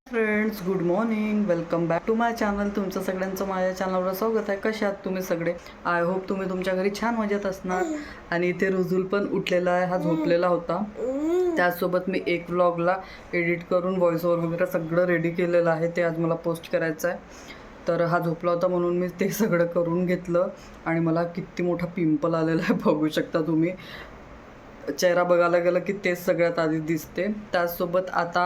Friends, good morning. Welcome back to my channel. तुमचं सगळ्यांचं माझ्या चॅनलवर स्वागत आहे. कसे आहात तुम्ही सगळे? आय होप तुम्ही तुमच्या घरी छान मजेत असणार. आणि इथे रुजुल पण उठलेला आहे, हा झोपलेला होता. त्याचसोबत मी एक व्लॉगला एडिट करून व्हॉइस ओव्हर वगैरे सगळं रेडी केलेलं आहे. ते आज मला पोस्ट करायचं आहे. तर हा झोपला होता म्हणून मी ते सगळं करून घेतलं. आणि मला किती मोठा पिंपल आलेला आहे बघू शकता तुम्ही. चेहरा बघायला गेलं की तेच सगळ्यात आधी दिसते. त्याचसोबत आता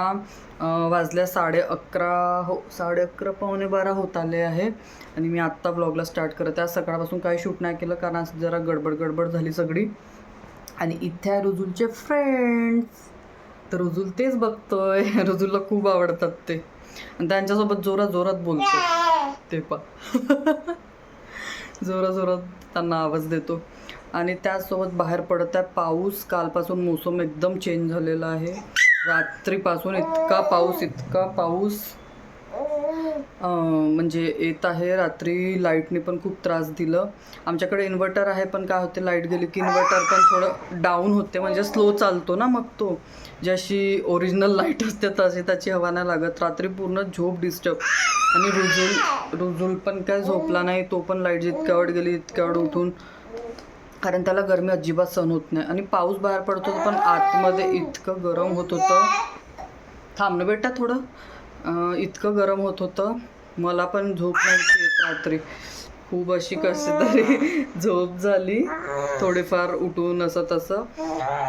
वाजल्या 11:30 हो 11:30 11:45 होत आले आहे. आणि मी आत्ता ब्लॉगला स्टार्ट करत आहे. सकाळपासून काही शूट नाही केलं कारण आज जरा गडबड झाली सगळी. आणि इथे आहे रुजुलचे फ्रेंड्स. तर रुजुल तेच बघतोय. रुजुलला खूप आवडतात ते आणि त्यांच्यासोबत जोरात बोलतो ते पण. जोरात त्यांना आवाज देतो. आणि त्याचसोबत बाहेर पडत आहे पाऊस. कालपासून मोसम एकदम चेंज झालेला आहे. रात्रीपासून इतका पाऊस म्हणजे येत आहे. रात्री लाईटने पण खूप त्रास दिलं. आमच्याकडे इन्व्हर्टर आहे पण काय होते, लाईट गेली की इन्व्हर्टर पण थोडं डाऊन होते, म्हणजे स्लो चालतो ना. मग तो जशी ओरिजिनल लाईट असते तशी त्याची हवा नाही लागत. रात्री पूर्ण झोप डिस्टर्ब. आणि रुजुल पण काय झोपला नाही. तो पण लाईट जितक्या वेळ गेली इतक्या वेळ उठून, कारण त्याला गरमी अजिबात सहन होत नाही. आणि पाऊस बाहेर पडत होता पण आतमध्ये इतकं गरम होत होतं. थांब ना बेटा थोडं. इतकं गरम होत होतं. मला पण झोप नव्हती येत रात्री. खूप अशी कशी तरी झोप झाली थोडीफार उठून असं तसं.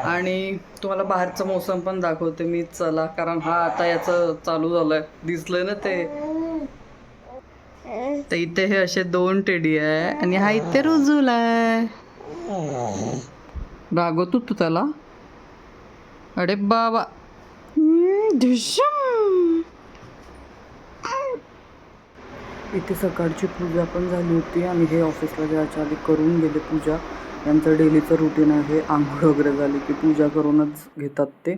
आणि तुम्हाला बाहेरचं मोसम पण दाखवते मी, चला. कारण हा आता याचं चालू झालंय, दिसलंय ना ते. तर इथे हे असे 2 टेडी आहे आणि हा इथे रुजुल आहे. रागवतो तू त्याला? अरे बाबा. इथे सकाळची पूजा पण झाली होती आणि हे ऑफिसला जायच्या आधी करून गेले पूजा. यांचं डेलीचं रुटीन आहे. आंघोळ वगैरे झाली की पूजा करूनच घेतात ते.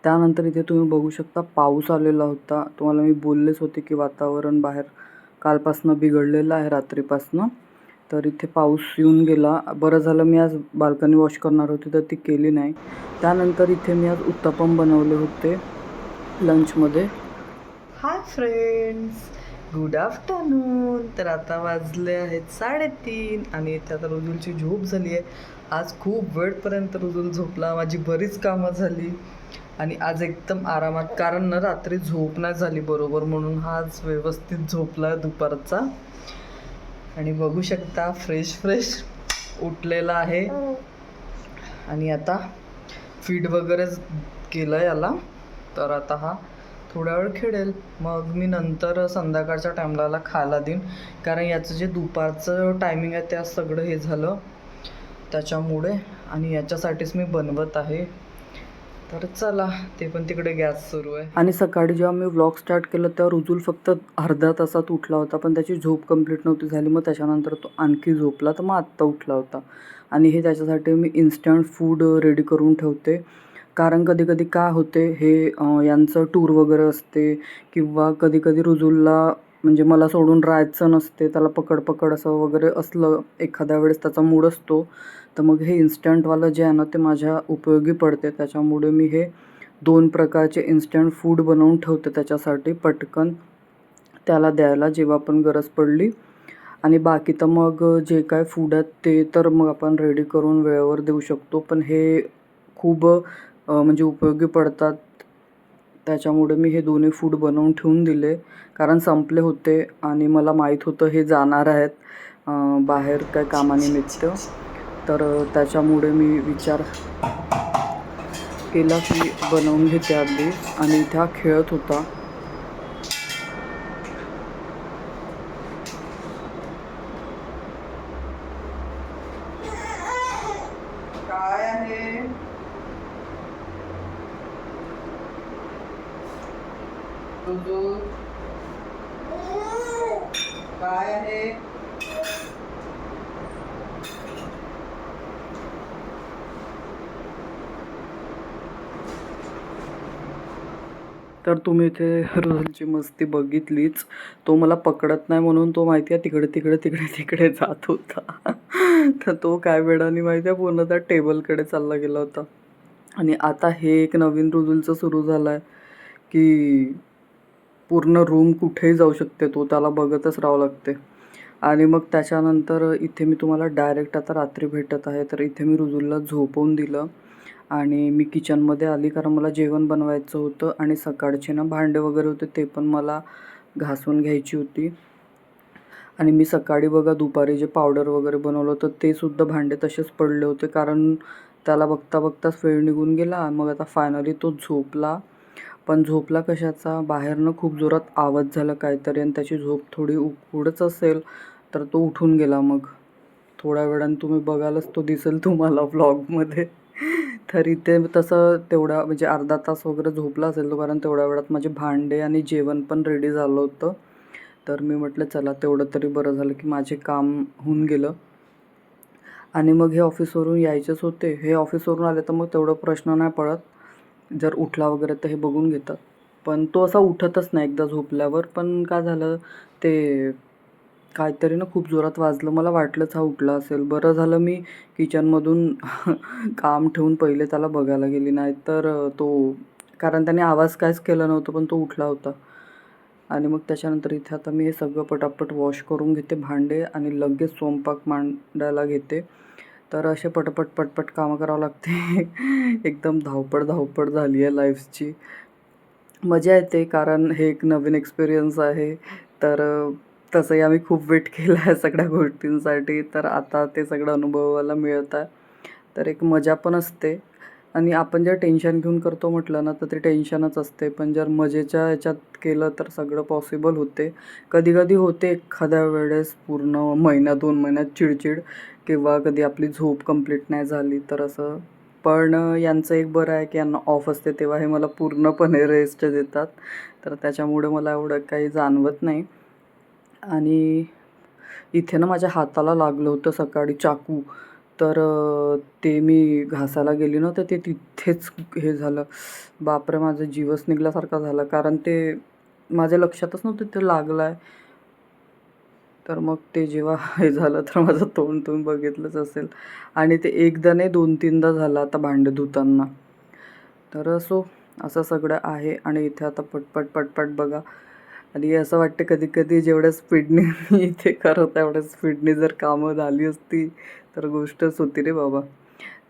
त्यानंतर इथे तुम्ही बघू शकता पाऊस आलेला होता. तुम्हाला मी बोललेच होते की वातावरण बाहेर कालपासनं बिघडलेलं आहे, रात्रीपासनं. तर इथे पाऊस येऊन गेला. बरं झालं मी आज बाल्कनी वॉश करणार होती तर ती केली नाही. त्यानंतर इथे मी आज उत्तपम बनवले होते लंचमध्ये. Hi friends, good afternoon. तर आता वाजले आहेत 3:30 आणि इथे आता रुजुलची झोप झाली आहे. आज खूप वेळपर्यंत रुजुल झोपला. माझी बरीच कामं झाली आणि आज एकदम आरामात, कारण ना रात्री झोप नाही झाली बरोबर, म्हणून हा आज व्यवस्थित झोपला दुपारचा. आणि बघू शकता फ्रेश उठलेला आहे. आणि आता फीड वगैरे केलं याला. तर आता हा थोड्या वेळ खेळेल. मग मी नंतर संध्याकाळच्या टाईमला खायला देईन, कारण याचं जे दुपारचं टायमिंग आहे त्या सगळं हे झालं त्याच्यामुळे. आणि याच्यासाठीच मी बनवत आहे. तर चला, ते पण तिकडे गॅस सुरू आहे. आणि सकाळी जेव्हा मी व्लॉग स्टार्ट केलं तेव्हा रुजुल फक्त अर्ध्या तासात उठला होता, पण त्याची झोप कंप्लीट नव्हती झाली. मग त्याच्यानंतर तो आणखी झोपला, तर मग आत्ता उठला होता. आणि हे त्याच्यासाठी मी इन्स्टंट फूड रेडी करून ठेवते. कारण कधी काय होते, हे यांचं टूर वगैरे असते किंवा कधी रुजुलला म्हणजे मला सोडून राहायचं नसते, त्याला पकड असं वगैरे असलं एखाद्या वेळेस त्याचा मूड असतो, तर मग हे इन्स्टंटवालं जे आहे ना ते माझ्या उपयोगी पडते. त्याच्यामुळे मी हे 2 प्रकारचे इन्स्टंट फूड बनवून ठेवते त्याच्यासाठी पटकन त्याला द्यायला जेव्हा पण गरज पडली. आणि बाकी तर मग जे काय फूड आहेत ते तर मग आपण रेडी करून वेळेवर देऊ शकतो, पण हे खूप म्हणजे उपयोगी पडतात. त्याच्यामुळे मी हे दोन्ही फूड बनवून ठेवून दिले, कारण संपले होते आणि मला माहीत होतं हे जाणार आहेत बाहेर काय कामानिमित्त. तर त्याच्यामुळे मी विचार केला की बनवून घेते आधी. आणि इथे हा खेळत होता. काय आहे रुजुल? काय आहे? तर तुम्ही इथे रुजुलची मस्ती बघितलीच. तो मला पकडत नाही म्हणून तो माहिती आहे तिकडे जात होता. तर तो काय वेळाने माहिती आहे पूर्ण त्या टेबलकडे चालला गेला होता. आणि आता हे एक नवीन रुजूलचं सुरू झालं आहे की पूर्ण रूम कुठेही जाऊ शकते, तो त्याला बघतच राहावं लागते. आणि मग त्याच्यानंतर इथे मी तुम्हाला डायरेक्ट आता रात्री भेटत आहे. तर इथे मी रुजूलला झोपवून दिलं आणि मी किचनमध्ये आली, कारण मला जेवण बनवायचं होतं आणि सकाळचे ना भांडे वगैरे होते ते पण मला घासून घ्यायची होती. आणि मी सकाळी बघा दुपारी जे पावडर वगैरे बनवलं होतं ते सुद्धा भांडे तसेच पडले होते, कारण त्याला बघता बघताच वेळ निघून गेला. मग आता फायनली तो झोपला. पण झोपला कशाचा, बाहेरनं खूप जोरात आवाज झाला काहीतरी आणि त्याची झोप थोडी उघडच असेल, तर तो उठून गेला. मग थोड्या वेळाने तुम्ही बघालच, तो दिसेल तुम्हाला व्लॉगमध्ये. तर इथे तसं तेवढा म्हणजे अर्धा तास वगैरे झोपला असेल तो, कारण तेवढ्या वेळात माझे भांडे आणि जेवण पण रेडी झालं होतं. तर मी म्हटलं चला तेवढं तरी बरं झालं की माझे काम होऊन गेलं. आणि मग हे ऑफिसवरून यायचेच होते. हे ऑफिसवरून आले तर मग तेवढं प्रश्न नाही पडत, जर उठला वगैरे तर हे बघून घेतात. पण तो असा उठतच नाही एकदा झोपल्यावर. पण काय झालं, ते काहीतरी ना खूप जोरात वाजलं. मला वाटलंच हा उठला असेल. बरं झालं मी किचनमधून काम ठेवून पहिले त्याला बघायला गेली, नाही तर तो, कारण त्याने आवाज काहीच केला नव्हता पण तो उठला होता. आणि मग त्याच्यानंतर इथे आता मी हे सगळं पटापट वॉश करून घेते भांडे आणि लगेच स्वयंपाक मांडायला घेते. तर असे पटपट पटपट कामं करावं लागते. एकदम धावपळ झाली आहे लाईफची. मजा येते कारण हे एक नवीन एक्सपिरियन्स आहे. तर तसंही आम्ही खूप वेट केला आहे सगळ्या गोष्टींसाठी. तर आता ते सगळं अनुभवायला मिळत आहे. तर एक मजा पण असते. आणि आपण जर टेन्शन घेऊन करतो म्हटलं ना, तर ते टेन्शनच असते. पण जर मजेच्या ह्याच्यात केलं तर सगळं पॉसिबल होते. कधी-कधी होते एखाद्या वेळेस पूर्ण महिना 2 महिन्यात चिडचिड, किंवा कधी आपली झोप कंप्लीट नाही झाली तर असं. पण यांचं एक बरं आहे की यांना ऑफ असते तेव्हा हे मला पूर्णपणे रेस्ट देतात. तर त्याच्यामुळे मला एवढं काही जाणवत नाही. आणि इथे ना माझ्या हाताला लागलं होतं सकाळी चाकू. तर ते मी घासायला गेली ना, तर ते तिथेच हे झालं. बापरे! माझा जीवच निघाल्यासारखा झाला, कारण ते माझ्या लक्षातच नव्हतं ते लागलं आहे. तर मग ते जेव्हा हे झालं तर माझं तोंड तुम्ही बघितलंच असेल. आणि ते एकदा नाही 2-3दा झालं आता भांडे धुताना. तर असं सगळं आहे. आणि इथे आता पटपट बघा. आणि असं वाटतं कधी-कधी जेवढ्या स्पीडने मी इथे करत तेवढ्या स्पीडने जर कामं झाली असती तर गोष्टच होती रे बाबा.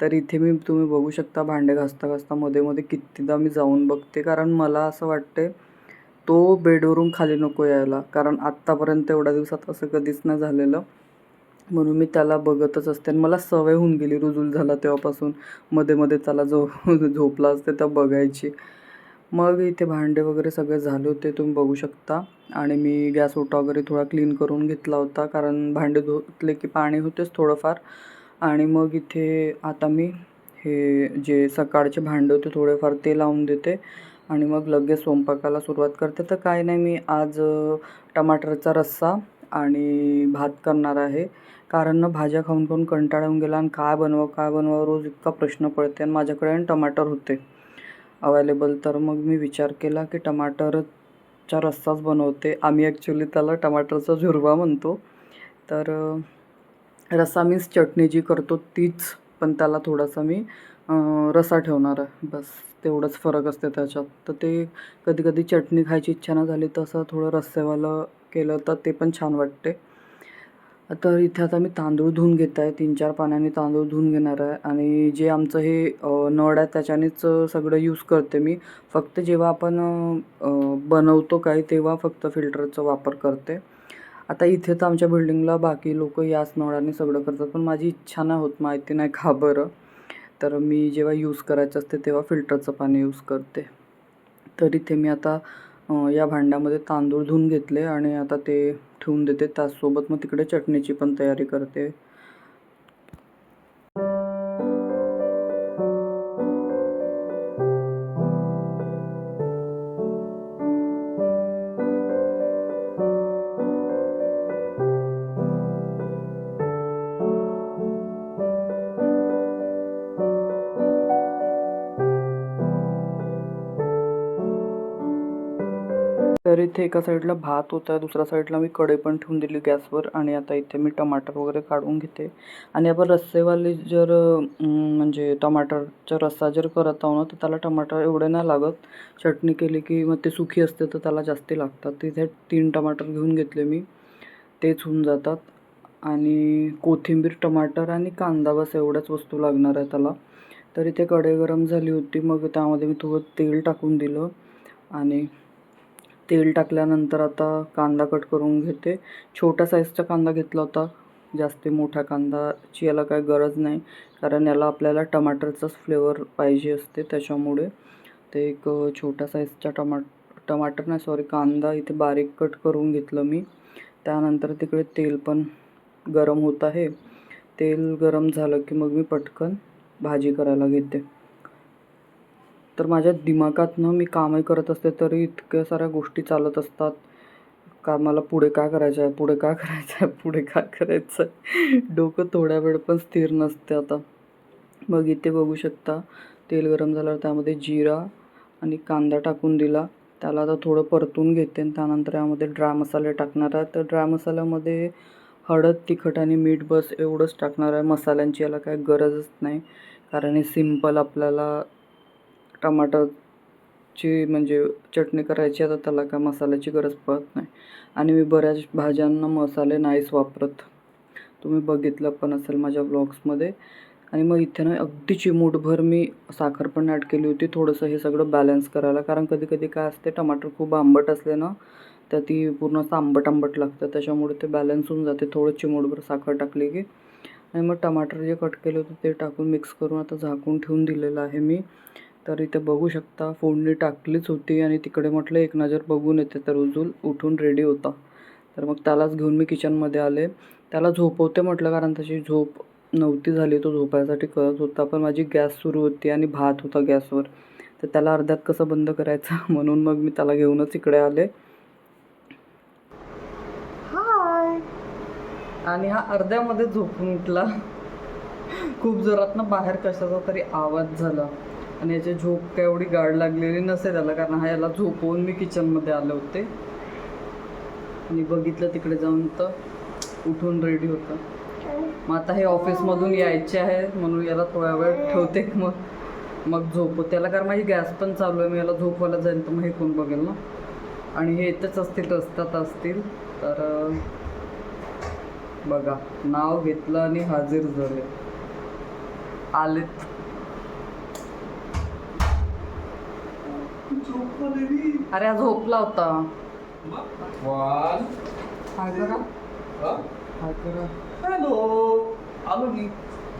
तर इथे तुम्ही बघू शकता भांडे घासता मध्ये कितीदा मी जाऊन बघते, कारण मला असं वाटते तो बेडवरून खाली नको यायला, कारण आत्तापर्यंत एवढ्या दिवसात असं कधीच नाही झालेलं. म्हणून मी त्याला बघतच असते आणि मला सवय होऊन गेली रुजूल झाला तेव्हापासून मध्ये त्याला झोपला असते तर बघायची. मग इथे भांडे वगैरे सगळे झाले होते तुम्ही बघू शकता. आणि मी गॅस ओटा वगैरे थोडा क्लीन करून घेतला होता, कारण भांडे धुतले की पाणी होतेच थोडंफार. आणि मग इथे आता मी हे जे सकाळचे भांडे होते थोडेफार ते लावून देते आणि मग लगेच स्वयंपाकाला सुरुवात करते. तर काय नाही, मी आज टमाटरचा रस्सा आणि भात करणार आहे. कारण ना भाज्या खाऊन खाऊन कंटाळा येऊन गेला आणि काय बनवावं रोज इतका प्रश्न पडते. आणि माझ्याकडे टमाटर होते अवेलेबल, तर मग मी विचार केला की टमाटरचा रस्साच बनवते. आम्ही ॲक्च्युली त्याला टमाटरचा झुरवा म्हणतो. तर रस्सा मीन्स चटणी जी करतो तीच, पण त्याला थोडासा मी रस्सा ठेवणार आहे बस. तेवढंच फरक असते त्याच्यात. तर ते कधी चटणी खायची इच्छा नाही झाली तसं थोडं रस्सेवालं केलं तर ते पण छान वाटते. तर इथे आता मी तांदूळ धुवून घेत आहे. 3-4 पाण्याने तांदूळ धुवून घेणार आहे. आणि जे आमचं हे नळ आहे त्याच्यानेच सगळं यूज करते मी. फक्त जेव्हा आपण बनवतो काही तेव्हा फक्त फिल्टरचा वापर करते. आता इथे तर आमच्या बिल्डिंगला बाकी लोक याच नळाने सगळं करतात, पण माझी इच्छा नाही होत, माहिती नाही का बरं. तर मी जेव्हा यूज करायचं असते तेव्हा फिल्टरचं पाणी यूज करते. तर इथे मी आता या भांड्यामध्ये तांदूळ धुवून घेतले आणि आता ते ठेवून देते. त्याचसोबत मग तिकडे चटणीची पण तयारी करते. तर इथे एका साईडला भात होता, दुसऱ्या साईडला मी कढई पण ठेवून दिली गॅसवर. आणि आता इथे मी टमाटर वगैरे काढून घेते. आणि आपण रस्सेवाली जर म्हणजे टमाटरचा रस्सा जर करत आहो ना, तर त्याला टमाटर एवढे नाही लागत. चटणी केली की मग ते सुकी असते तर त्याला जास्ती लागतात. तिथे 3 टमाटर घेऊन घेतले मी, तेच होऊन जातात. आणि कोथिंबीर, टमाटर आणि कांदा, बस एवढ्याच वस्तू लागणार आहे त्याला. तर इथे कढई गरम झाली होती, मग त्यामध्ये मी थोडं तेल टाकून दिलं. आणि तेल टाकल्यानंतर आता कांदा कट करून घेते. छोट्या साईजचा कांदा घेतला होता, जास्ती मोठ्या कांदाची याला काही गरज नाही, कारण याला आपल्याला टमाटरचाच फ्लेवर पाहिजे असते, त्याच्यामुळे ते एक छोट्या साईजचा टमाटर नाही सॉरी कांदा इथे बारीक कट करून घेतलं मी. त्यानंतर तिकडे तेल पण गरम होत आहे. तेल गरम झालं की मग मी पटकन भाजी करायला घेते. तर माझ्या दिमागातनं मी कामही करत असते तरी इतक्या साऱ्या गोष्टी चालत असतात का मला पुढे काय करायचं आहे, पुढे काय करायचं आहे, पुढे काय करायचं आहे. डोकं थोड्या वेळ पण स्थिर नसते आता. मग इथे बघू शकता तेल गरम झाल्यावर त्यामध्ये जिरा आणि कांदा टाकून दिला. त्याला आता थोडं परतून घेते आणि त्यानंतर यामध्ये ड्राय मसाले टाकणार आहे. तर ड्राय मसाल्यामध्ये हळद, तिखट आणि मीठ बस एवढंच टाकणार आहे. मसाल्यांची याला काही गरजच नाही, कारण हे सिम्पल आपल्याला टमाटरची म्हणजे चटणी करायची आहे, तर त्याला काय मसाल्याची गरज पडत नाही. आणि मी बऱ्याच भाज्यांना मसाले नाहीच वापरत, तुम्ही बघितलं पण असेल माझ्या व्लॉग्समध्ये. आणि मग इथे ना अगदी चिमूटभर मी साखर पण ॲड केली होती, थोडंसं हे सगळं बॅलन्स करायला. कारण कधी कधी काय असते, टमाटर खूप आंबट असले ना तर ती पूर्ण असं आंबट लागतं, त्याच्यामुळे ते बॅलन्स होऊन जाते थोडं चिमूटभर साखर टाकली की. आणि मग टमाटर जे कट केले होते ते टाकून मिक्स करून आता झाकून ठेवून दिलेलं आहे मी. तर इथे बघू शकता फोडणी टाकलीच होती आणि तिकडे म्हटलं एक नजर बघून येते, तर उठून रेडी होता. तर मग त्यालाच घेऊन मी किचनमध्ये आले. त्याला झोपवते म्हटलं, कारण त्याची झोप नव्हती झाली, तो झोपायसाठी करत होता. पण माझी गॅस सुरू होती आणि भात होता गॅसवर, तर त्याला अर्ध्यात कसं बंद करायचं म्हणून मग मी त्याला घेऊनच इकडे आले. हाय. आणि हा अर्ध्यामध्ये झोपून उठला. खूप जोरातनं बाहेर कशाचा तरी आवाज झाला आणि याची झोप काय एवढी गाढ लागलेली नसेल त्याला, कारण हा याला झोपवून मी किचनमध्ये आले होते. आणि बघितलं तिकडे जाऊन तर उठून रेडी होता. मग आता हे ऑफिसमधून यायचे आहे म्हणून याला थोड्या वेळ ठेवते, मग झोपवते त्याला, कारण माझी गॅस पण चालू आहे. मी याला झोपवायला जाईल तर मग हे कोण बघेल ना. आणि हे येतच असतील, रस्त्यात असतील, तर बघा नाव घेतलं आणि हाजीर झाले, आलेत. अरे हा झोपला होता. हाय करा, हाय करा. हॅलो, आलो मी.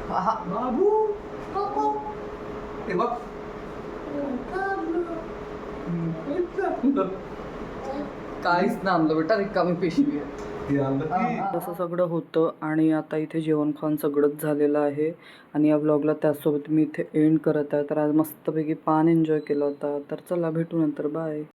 बाबू हे बघ, काहीच ना आणलं बेटा, रिकामी पिशवी आहे. असं सगळं होतं. आणि आता इथे जेवण खाऊन सगळंच झालेलं आहे. आणि या व्लॉगला त्याचसोबत मी इथे एंड करत आहे. तर आज मस्तपैकी पान एन्जॉय केला होता. तर चला भेटू नंतर, बाय.